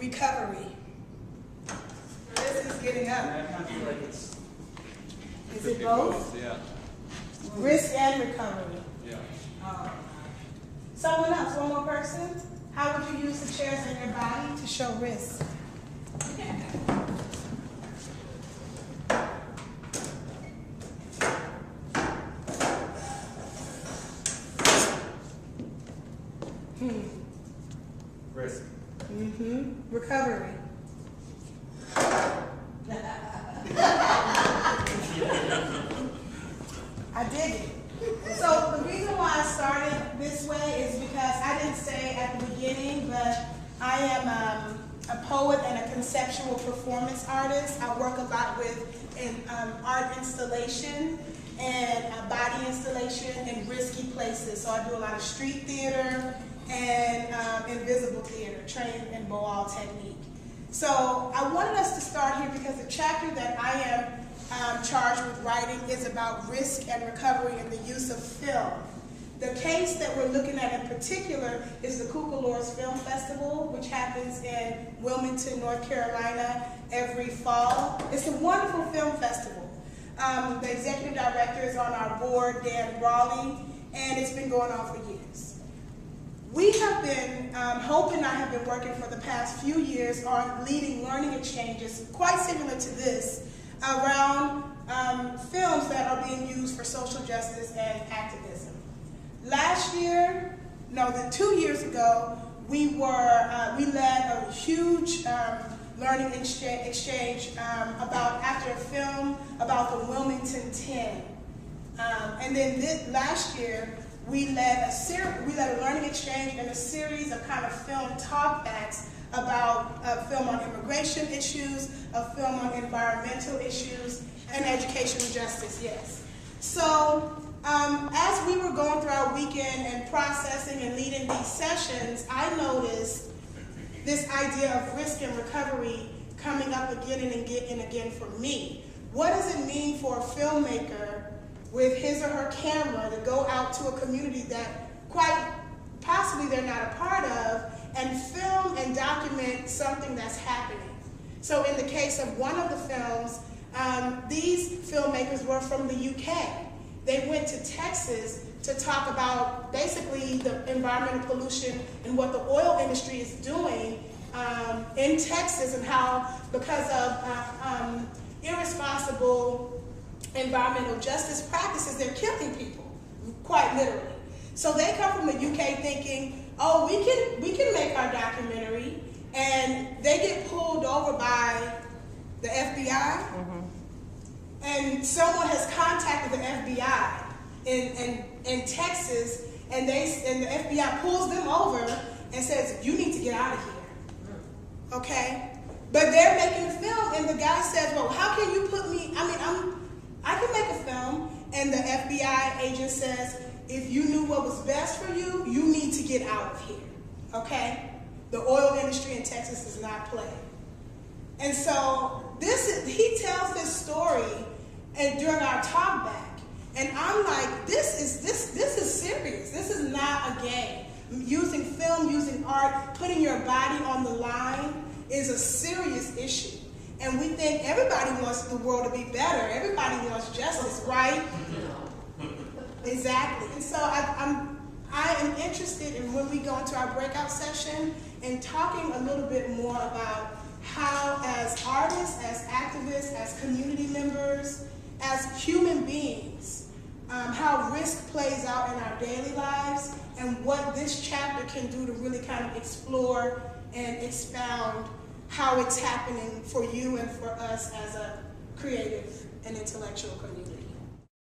recovery. This is getting up. I kind of feel like it's... Is it both? Yeah. Risk and recovery. Yeah. Someone else, one more person? How would you use the chairs in your body to show risk? Risk. Recovery. I dig it. So the reason why I started this way is because I didn't say at the beginning, but I am a poet and a conceptual performance artist. I work a lot with art installation and body installation in risky places. So I do a lot of street theater and invisible theater, trained in Boal technique. So I wanted us to start here because the chapter that I am charged with writing is about risk and recovery and the use of film. The case that we're looking at in particular is the Cucalores Film Festival, which happens in Wilmington, North Carolina every fall. It's a wonderful film festival. The executive director is on our board, Dan Brawley, and it's been going on for years. We have been, Hope and I have been working for the past few years on leading learning exchanges, quite similar to this, around films that are being used for social justice and activism. Last year, 2 years ago, we led a huge learning exchange after a film about the Wilmington 10. And then last year, we led a learning exchange and a series of kind of film talkbacks about a film on immigration issues, a film on environmental issues, and educational justice, yes. So as we were going through our weekend and processing and leading these sessions, I noticed this idea of risk and recovery coming up again and again for me. What does it mean for a filmmaker with his or her camera to go out to a community that quite possibly they're not a part of and film and document something that's happening? So in the case of one of the films, these filmmakers were from the UK. They went to Texas to talk about basically the environmental pollution and what the oil industry is doing in Texas, and how because of irresponsible environmental justice practices, they're killing people, quite literally. So they come from the UK thinking, oh, we can make our documentary, and they get pulled over by the FBI, and someone has contacted the FBI in Texas, and the FBI pulls them over and says, you need to get out of here, okay? But they're making a film, and the guy says, well, how can you put me, I can make a film, and the FBI agent says, if you knew what was best for you, you need to get out of here, okay? The oil industry in Texas does not play. And so he tells this story and during our talk back, and I'm like, this is serious. This is not a game. Using film, using art, putting your body on the line is a serious issue. And we think everybody wants the world to be better. Everybody wants justice, right? Exactly. And so I am interested in, when we go into our breakout session, and talking a little bit more about how, as artists, as activists, as community members, as human beings, how risk plays out in our daily lives, and what this chapter can do to really kind of explore and expound how it's happening for you and for us as a creative and intellectual community.